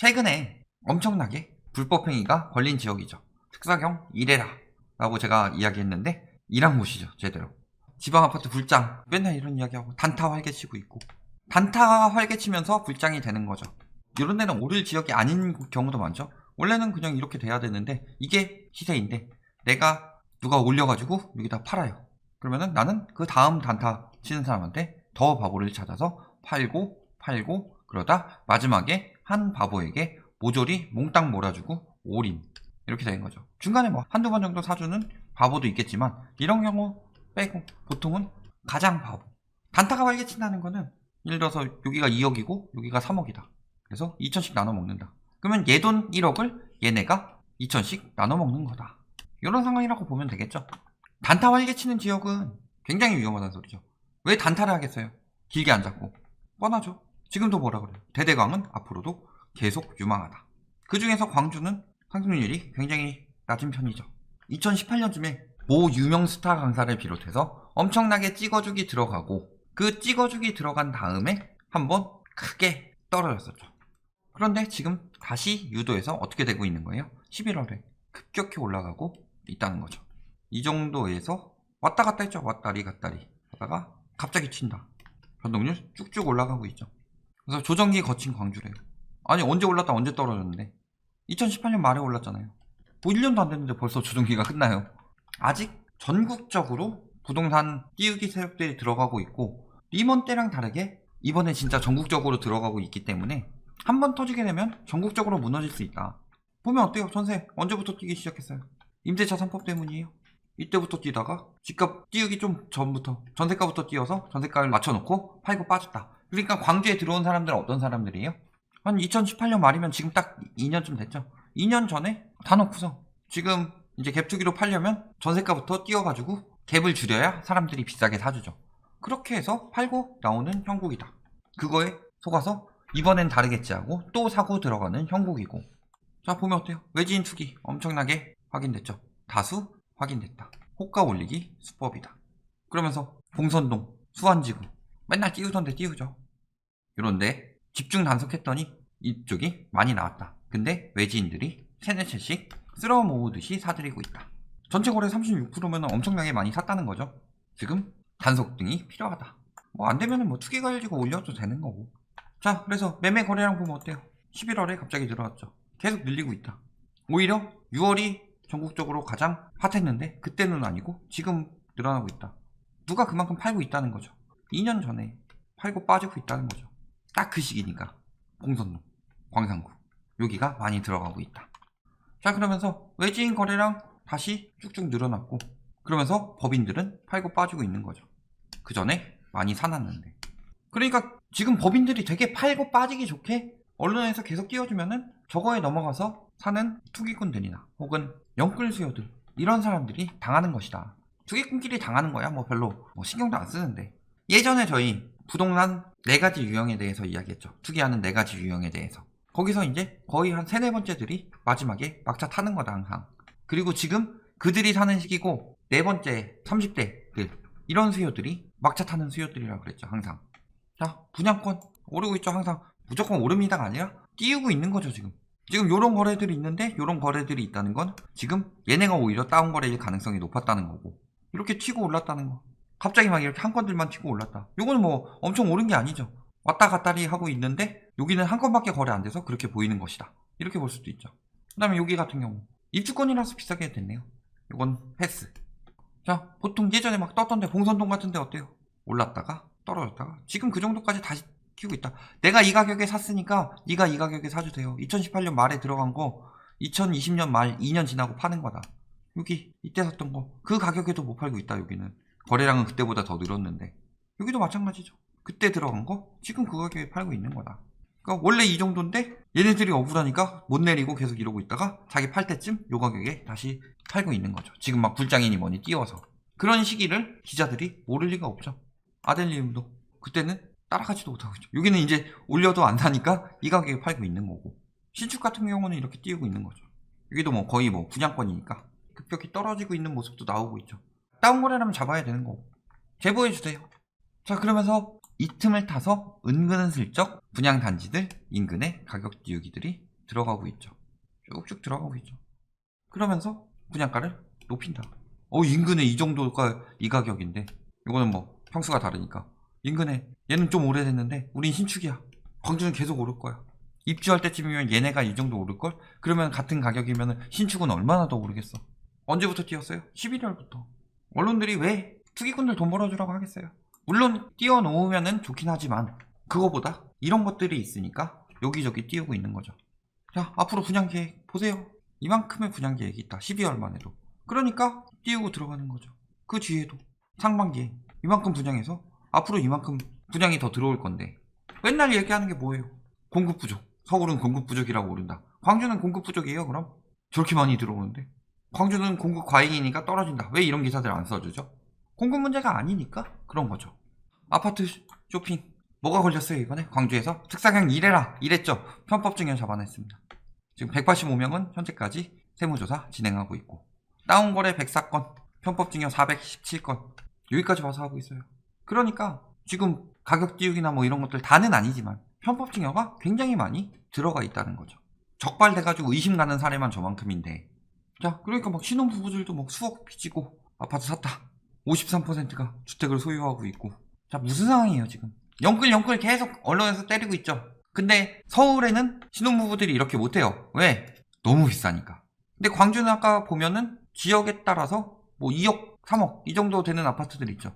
최근에 엄청나게 불법행위가 걸린 지역이죠. 특사경 이래라 라고 제가 이야기했는데 일한 곳이죠. 제대로. 지방아파트 불장 맨날 이런 이야기하고 단타 활개치고 있고, 단타 활개치면서 불장이 되는 거죠. 이런 데는 오를 지역이 아닌 경우도 많죠. 원래는 그냥 이렇게 돼야 되는데 이게 시세인데 내가 누가 올려가지고 여기다 팔아요. 그러면은 나는 그 다음 단타 치는 사람한테 더 바보를 찾아서 팔고 그러다 마지막에 한 바보에게 모조리 몽땅 몰아주고 올인, 이렇게 되는 거죠. 중간에 뭐 한두 번 정도 사주는 바보도 있겠지만 이런 경우 빼고 보통은 가장 바보. 단타가 활개친다는 거는 예를 들어서 여기가 2억이고 여기가 3억이다. 그래서 2천씩 나눠 먹는다. 그러면 얘 돈 1억을 얘네가 2천씩 나눠 먹는 거다. 이런 상황이라고 보면 되겠죠. 단타 활개치는 지역은 굉장히 위험하다는 소리죠. 왜 단타를 하겠어요? 길게 안 잡고. 뻔하죠. 지금도 뭐라 그래요? 대대광은 앞으로도 계속 유망하다. 그 중에서 광주는 상승률이 굉장히 낮은 편이죠. 2018년쯤에 모 유명 스타 강사를 비롯해서 엄청나게 찍어주기 들어가고, 그 찍어주기 들어간 다음에 한번 크게 떨어졌었죠. 그런데 지금 다시 유도해서 어떻게 되고 있는 거예요? 11월에 급격히 올라가고 있다는 거죠. 이 정도에서 왔다 갔다 했죠. 왔다리 갔다리 하다가 갑자기 튄다. 변동률 쭉쭉 올라가고 있죠. 그래서 조정기 거친 광주래요. 아니 언제 올랐다 언제 떨어졌는데 2018년 말에 올랐잖아요. 뭐 1년도 안 됐는데 벌써 조정기가 끝나요. 아직 전국적으로 부동산 띄우기 세력들이 들어가고 있고, 리먼 때랑 다르게 이번에 진짜 전국적으로 들어가고 있기 때문에 한번 터지게 되면 전국적으로 무너질 수 있다. 보면 어때요? 전세 언제부터 뛰기 시작했어요? 임대차 3법 때문이에요. 이때부터 뛰다가 집값 띄우기 좀 전부터 전세가부터 띄워서 전세가를 맞춰놓고 팔고 빠졌다. 그러니까 광주에 들어온 사람들은 어떤 사람들이에요? 한 2018년 말이면 지금 딱 2년쯤 됐죠. 2년 전에 다 놓고서 지금 이제 갭투기로 팔려면 전세가부터 띄워가지고 갭을 줄여야 사람들이 비싸게 사주죠. 그렇게 해서 팔고 나오는 형국이다. 그거에 속아서 이번엔 다르겠지 하고 또 사고 들어가는 형국이고. 자, 보면 어때요? 외지인 투기 엄청나게 확인됐죠. 다수 확인됐다. 호가 올리기 수법이다. 그러면서 봉선동, 수완지구 맨날 띄우던데 띄우죠. 이런데 집중 단속했더니 이쪽이 많이 나왔다. 근데 외지인들이 3-4채씩 쓸어 모으듯이 사들이고 있다. 전체 거래 36%면 엄청나게 많이 샀다는 거죠. 지금 단속 등이 필요하다. 뭐 안되면 뭐 투기 가지고 올려도 되는 거고. 자, 그래서 매매 거래량 보면 어때요? 11월에 갑자기 늘어났죠. 계속 늘리고 있다. 오히려 6월이 전국적으로 가장 핫했는데 그때는 아니고 지금 늘어나고 있다. 누가 그만큼 팔고 있다는 거죠. 2년 전에 팔고 빠지고 있다는 거죠. 딱 그 시기니까 봉선동, 광산구 여기가 많이 들어가고 있다. 자, 그러면서 외지인 거래량 다시 쭉쭉 늘어났고, 그러면서 법인들은 팔고 빠지고 있는 거죠. 그 전에 많이 사놨는데. 그러니까 지금 법인들이 되게 팔고 빠지기 좋게 언론에서 계속 띄워주면은 저거에 넘어가서 사는 투기꾼들이나 혹은 영끌 수요들, 이런 사람들이 당하는 것이다. 투기꾼끼리 당하는 거야. 뭐 별로 뭐 신경도 안 쓰는데. 예전에 저희 부동산 4가지 유형에 대해서 이야기했죠. 투기하는 4가지 유형에 대해서. 거기서 이제 거의 한 3-4번째들이 마지막에 막차 타는 거다 항상. 그리고 지금 그들이 사는 시기고 4번째 30대들, 이런 수요들이 막차 타는 수요들이라고 그랬죠. 항상. 자, 분양권 오르고 있죠. 항상. 무조건 오릅니다가 아니라 띄우고 있는 거죠. 지금 요런 거래들이 있는데 요런 거래들이 있다는 건 지금 얘네가 오히려 다운 거래일 가능성이 높았다는 거고, 이렇게 튀고 올랐다는 거. 갑자기 막 이렇게 한 건들만 튀고 올랐다. 요거는 뭐 엄청 오른 게 아니죠. 왔다 갔다리 하고 있는데 여기는 한 건밖에 거래 안 돼서 그렇게 보이는 것이다. 이렇게 볼 수도 있죠. 그 다음에 여기 같은 경우 입주권이라서 비싸게 됐네요. 이건 패스. 자, 보통 예전에 막 떴던데 봉선동 같은데 어때요? 올랐다가 떨어졌다가 지금 그 정도까지 다시 키우고 있다. 내가 이 가격에 샀으니까 네가 이 가격에 사주세요. 2018년 말에 들어간 거 2020년 말 2년 지나고 파는 거다. 여기 이때 샀던 거 그 가격에도 못 팔고 있다. 여기는 거래량은 그때보다 더 늘었는데 여기도 마찬가지죠. 그때 들어간 거 지금 그 가격에 팔고 있는 거다. 그러니까 원래 이 정도인데 얘네들이 억울하니까 못 내리고 계속 이러고 있다가 자기 팔 때쯤 요 가격에 다시 팔고 있는 거죠. 지금 막 불장인이 뭐니 띄워서. 그런 시기를 기자들이 모를 리가 없죠. 아델리움도 그때는 따라가지도 못하고 있죠. 여기는 이제 올려도 안 사니까 이 가격에 팔고 있는 거고, 신축 같은 경우는 이렇게 띄우고 있는 거죠. 여기도 뭐 거의 뭐 분양권이니까 급격히 떨어지고 있는 모습도 나오고 있죠. 다운 거래라면 잡아야 되는 거고. 제보해주세요. 자, 그러면서 이 틈을 타서 은근슬쩍 분양단지들 인근의 가격 띄우기들이 들어가고 있죠. 쭉쭉 들어가고 있죠. 그러면서 분양가를 높인다. 인근에 이 정도가 이 가격인데, 이거는 뭐 평수가 다르니까 인근에 얘는 좀 오래됐는데 우린 신축이야. 광주는 계속 오를 거야. 입주할 때쯤이면 얘네가 이 정도 오를걸? 그러면 같은 가격이면 신축은 얼마나 더 오르겠어. 언제부터 뛰었어요? 11월부터. 언론들이 왜 투기꾼들 돈 벌어주라고 하겠어요? 물론 띄워놓으면 좋긴 하지만 그거보다 이런 것들이 있으니까 여기저기 띄우고 있는 거죠. 자, 앞으로 분양계획 보세요. 이만큼의 분양계획이 있다. 12월만 해도. 그러니까 띄우고 들어가는 거죠. 그 뒤에도 상반기에 이만큼 분양해서 앞으로 이만큼 분양이 더 들어올 건데, 맨날 얘기하는 게 뭐예요? 공급 부족. 서울은 공급 부족이라고 오른다. 광주는 공급 부족이에요 그럼? 저렇게 많이 들어오는데. 광주는 공급 과잉이니까 떨어진다. 왜 이런 기사들 안 써주죠? 공급 문제가 아니니까 그런 거죠. 아파트 쇼핑 뭐가 걸렸어요 이번에? 광주에서 특사경 이랬죠. 편법 증여 잡아냈습니다. 지금 185명은 현재까지 세무조사 진행하고 있고, 다운거래 104건, 편법 증여 417건, 여기까지 와서 하고 있어요. 그러니까 지금 가격 띄우기나 뭐 이런 것들 다는 아니지만 편법 증여가 굉장히 많이 들어가 있다는 거죠. 적발돼가지고 의심 가는 사례만 저만큼인데, 자, 그러니까 막 신혼부부들도 막 수억 빚지고 아파트 샀다. 53%가 주택을 소유하고 있고. 자, 무슨 상황이에요 지금? 영끌 계속 언론에서 때리고 있죠. 근데 서울에는 신혼부부들이 이렇게 못해요. 왜? 너무 비싸니까. 근데 광주는 아까 보면은 지역에 따라서 뭐 2억, 3억 이 정도 되는 아파트들 있죠.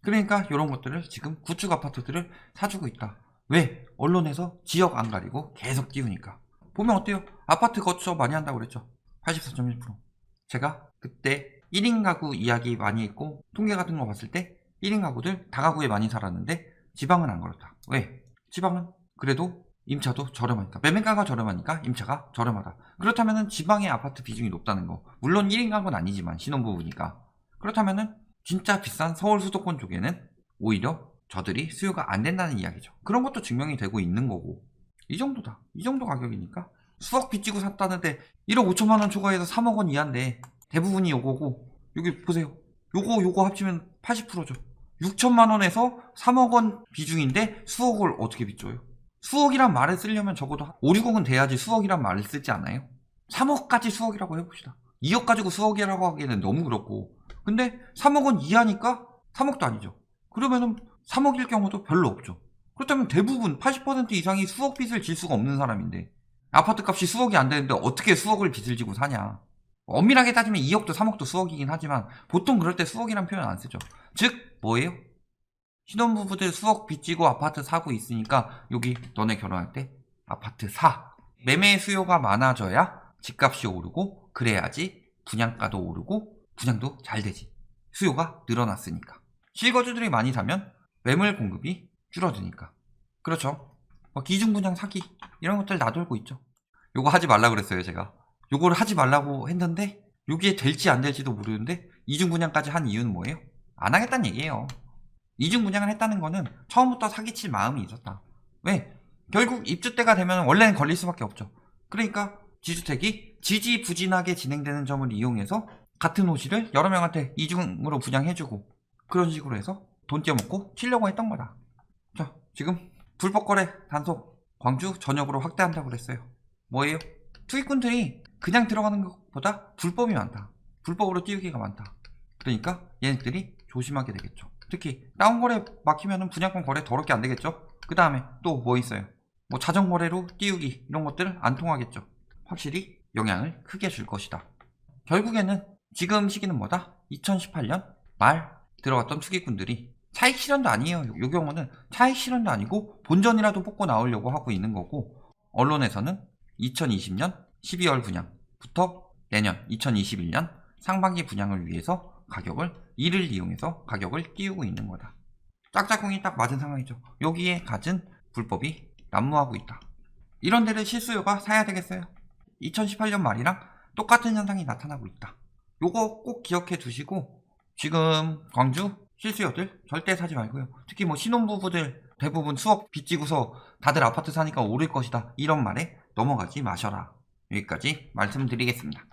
그러니까 이런 것들을 지금 구축 아파트들을 사주고 있다. 왜? 언론에서 지역 안 가리고 계속 띄우니까. 보면 어때요? 아파트 거쳐 많이 한다고 그랬죠. 84.1%. 제가 그때 1인 가구 이야기 많이 했고, 통계 같은 거 봤을 때 1인 가구들 다가구에 많이 살았는데 지방은 안 그렇다. 왜? 지방은 그래도 임차도 저렴하니까, 매매가가 저렴하니까 임차가 저렴하다. 그렇다면은 지방의 아파트 비중이 높다는 거. 물론 1인 가구는 아니지만 신혼부부니까. 그렇다면은 진짜 비싼 서울 수도권 쪽에는 오히려 저들이 수요가 안 된다는 이야기죠. 그런 것도 증명이 되고 있는 거고. 이 정도다. 이 정도 가격이니까 수억 빚지고 샀다는데 1억 5천만 원 초과해서 3억 원 이하인데 대부분이 요거고, 여기 보세요. 요거 합치면 80%죠. 6천만 원에서 3억 원 비중인데 수억을 어떻게 빚줘요? 수억이란 말을 쓰려면 적어도 5, 6억은 돼야지 수억이란 말을 쓰지 않아요? 3억까지 수억이라고 해봅시다. 2억 가지고 수억이라고 하기에는 너무 그렇고, 근데 3억 원 이하니까 3억도 아니죠. 그러면은 3억일 경우도 별로 없죠. 그렇다면 대부분 80% 이상이 수억 빚을 질 수가 없는 사람인데, 아파트 값이 수억이 안 되는데 어떻게 수억을 빚을 지고 사냐. 엄밀하게 따지면 2억도 3억도 수억이긴 하지만 보통 그럴 때 수억이란 표현 안 쓰죠. 즉 뭐예요? 신혼부부들 수억 빚지고 아파트 사고 있으니까 여기 너네 결혼할 때 아파트 사. 매매 수요가 많아져야 집값이 오르고, 그래야지 분양가도 오르고 분양도 잘 되지. 수요가 늘어났으니까. 실거주들이 많이 사면 매물 공급이 줄어드니까. 그렇죠. 기중분양 사기 이런 것들 놔돌고 있죠. 요거 하지 말라 그랬어요 제가. 요거를 하지 말라고 했는데 요게 될지 안 될지도 모르는데 이중분양까지 한 이유는 뭐예요? 안 하겠다는 얘기예요. 이중분양을 했다는 거는 처음부터 사기칠 마음이 있었다. 왜? 결국 입주 때가 되면 원래는 걸릴 수밖에 없죠. 그러니까 지주택이 지지부진하게 진행되는 점을 이용해서 같은 호실을 여러 명한테 이중으로 분양해주고, 그런 식으로 해서 돈 떼어먹고 치려고 했던 거다. 자, 지금 불법거래 단속 광주 전역으로 확대한다고 그랬어요. 뭐예요? 투기꾼들이 그냥 들어가는 것보다 불법이 많다. 불법으로 띄우기가 많다. 그러니까 얘네들이 조심하게 되겠죠. 특히 다운거래 막히면 분양권 거래 더럽게 안 되겠죠. 그 다음에 또 뭐 있어요? 뭐 자정거래로 띄우기 이런 것들 안 통하겠죠. 확실히 영향을 크게 줄 것이다. 결국에는 지금 시기는 뭐다? 2018년 말 들어갔던 투기꾼들이 차익 실현도 아니에요. 요 경우는 차익 실현도 아니고 본전이라도 뽑고 나오려고 하고 있는 거고, 언론에서는 2020년 12월 분양부터 내년 2021년 상반기 분양을 위해서 이를 이용해서 가격을 띄우고 있는 거다. 짝짝꿍이 딱 맞은 상황이죠. 여기에 갖은 불법이 난무하고 있다. 이런 데를 실수요가 사야 되겠어요? 2018년 말이랑 똑같은 현상이 나타나고 있다. 요거 꼭 기억해 두시고, 지금 광주 실수요들 절대 사지 말고요. 특히 뭐 신혼부부들 대부분 수억 빚지고서 다들 아파트 사니까 오를 것이다 이런 말에 넘어가지 마셔라. 여기까지 말씀드리겠습니다.